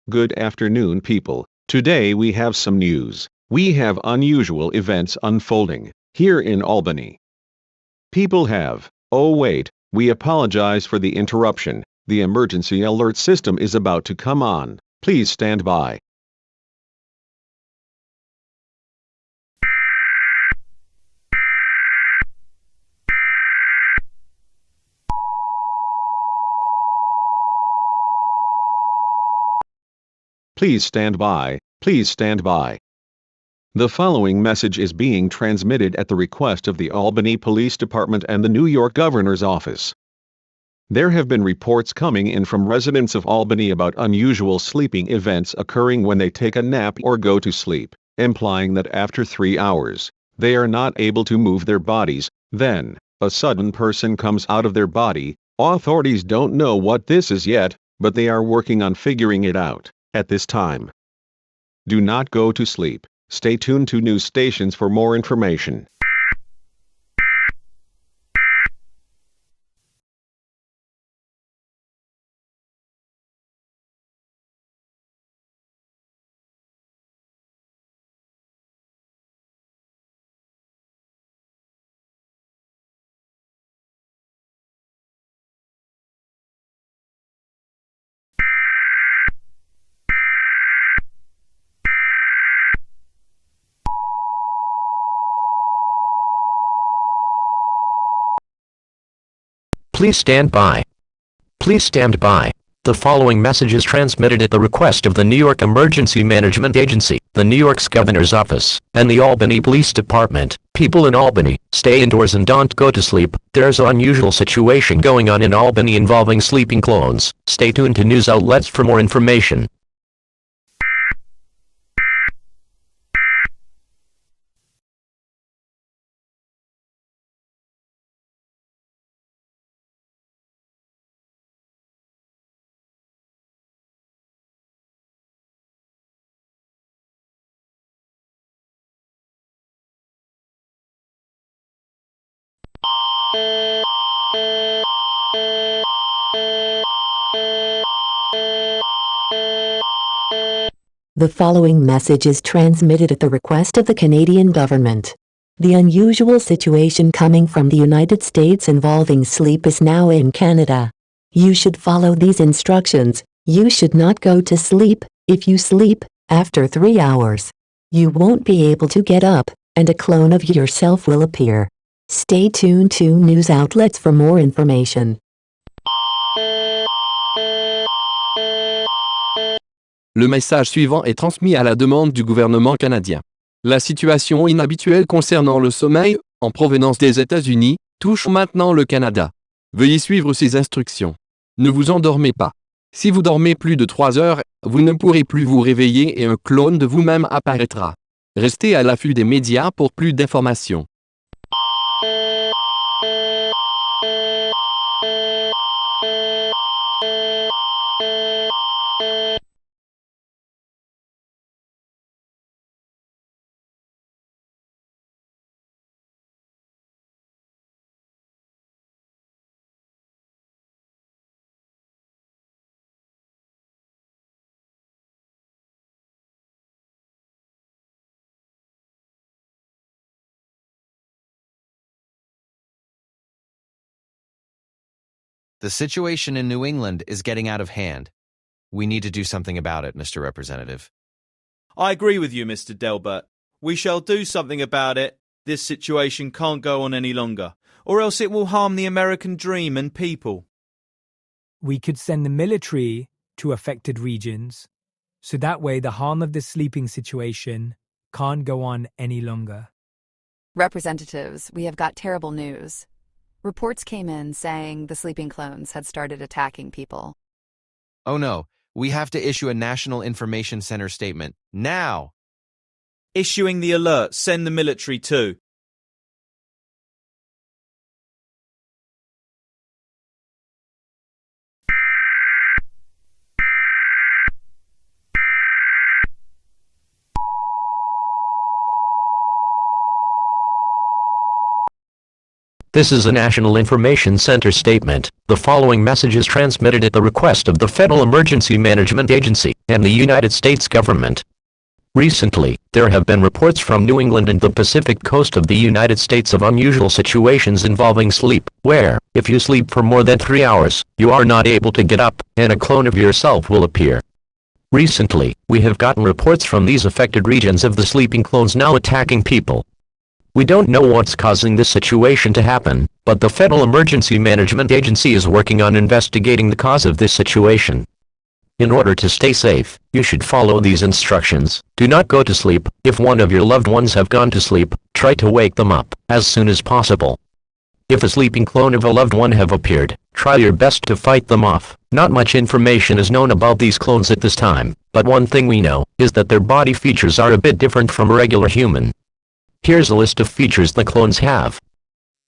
Good afternoon, people. Today we have some news. We have unusual events unfolding here in Albany. People have. Oh wait, we apologize for the interruption. The emergency alert system is about to come on. Please stand by. Please stand by. Please stand by. The following message is being transmitted at the request of the Albany Police Department and the New York Governor's Office. There have been reports coming in from residents of Albany about unusual sleeping events occurring when they take a nap or go to sleep, implying that after 3 hours, they are not able to move their bodies. Then, a sudden person comes out of their body. Authorities don't know what this is yet, but they are working on figuring it out at this time. Do not go to sleep. Stay tuned to news stations for more information. Please stand by. Please stand by. The following message is transmitted at the request of the New York Emergency Management Agency, the New York's Governor's Office, and the Albany Police Department. People in Albany, stay indoors and don't go to sleep. There's an unusual situation going on in Albany involving sleeping clones. Stay tuned to news outlets for more information. The following message is transmitted at the request of the Canadian government. The unusual situation coming from the United States involving sleep is now in Canada. You should follow these instructions. You should not go to sleep. If you sleep after 3 hours, you won't be able to get up, and a clone of yourself will appear. Stay tuned to news outlets for more information. Le message suivant est transmis à la demande du gouvernement canadien. La situation inhabituelle concernant le sommeil, en provenance des États-Unis, touche maintenant le Canada. Veuillez suivre ces instructions. Ne vous endormez pas. Si vous dormez plus de 3 heures, vous ne pourrez plus vous réveiller et un clone de vous-même apparaîtra. Restez à l'affût des médias pour plus d'informations. The situation in New England is getting out of hand. We need to do something about it, Mr. Representative. I agree with you, Mr. Delbert. We shall do something about it. This situation can't go on any longer, or else it will harm the American dream and people. We could send the military to affected regions, so that way the harm of the sleeping situation can't go on any longer. Representatives, we have got terrible news. Reports came in saying the sleeping clones had started attacking people. Oh no, we have to issue a National Information Center statement, now! Issuing the alert, send the military too. This is a National Information Center statement. The following message is transmitted at the request of the Federal Emergency Management Agency and the United States government. Recently, there have been reports from New England and the Pacific coast of the United States of unusual situations involving sleep, where, if you sleep for more than 3 hours, you are not able to get up, and a clone of yourself will appear. Recently, we have gotten reports from these affected regions of the sleeping clones now attacking people. We don't know what's causing this situation to happen, but the Federal Emergency Management Agency is working on investigating the cause of this situation. In order to stay safe, you should follow these instructions. Do not go to sleep. If one of your loved ones have gone to sleep, try to wake them up as soon as possible. If a sleeping clone of a loved one have appeared, try your best to fight them off. Not much information is known about these clones at this time, but one thing we know is that their body features are a bit different from a regular human. Here's a list of features the clones have.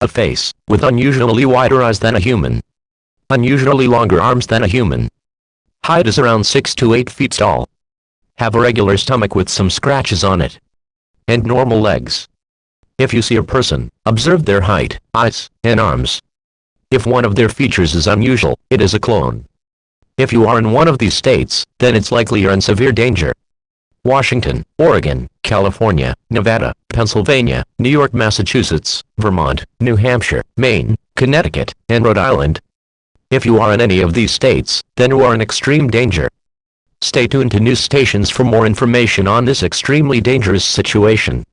A face with unusually wider eyes than a human. Unusually longer arms than a human. Height is around 6 to 8 feet tall. Have a regular stomach with some scratches on it. And normal legs. If you see a person, observe their height, eyes, and arms. If one of their features is unusual, it is a clone. If you are in one of these states, then it's likely you're in severe danger. Washington, Oregon, California, Nevada, Pennsylvania, New York, Massachusetts, Vermont, New Hampshire, Maine, Connecticut, and Rhode Island. If you are in any of these states, then you are in extreme danger. Stay tuned to news stations for more information on this extremely dangerous situation.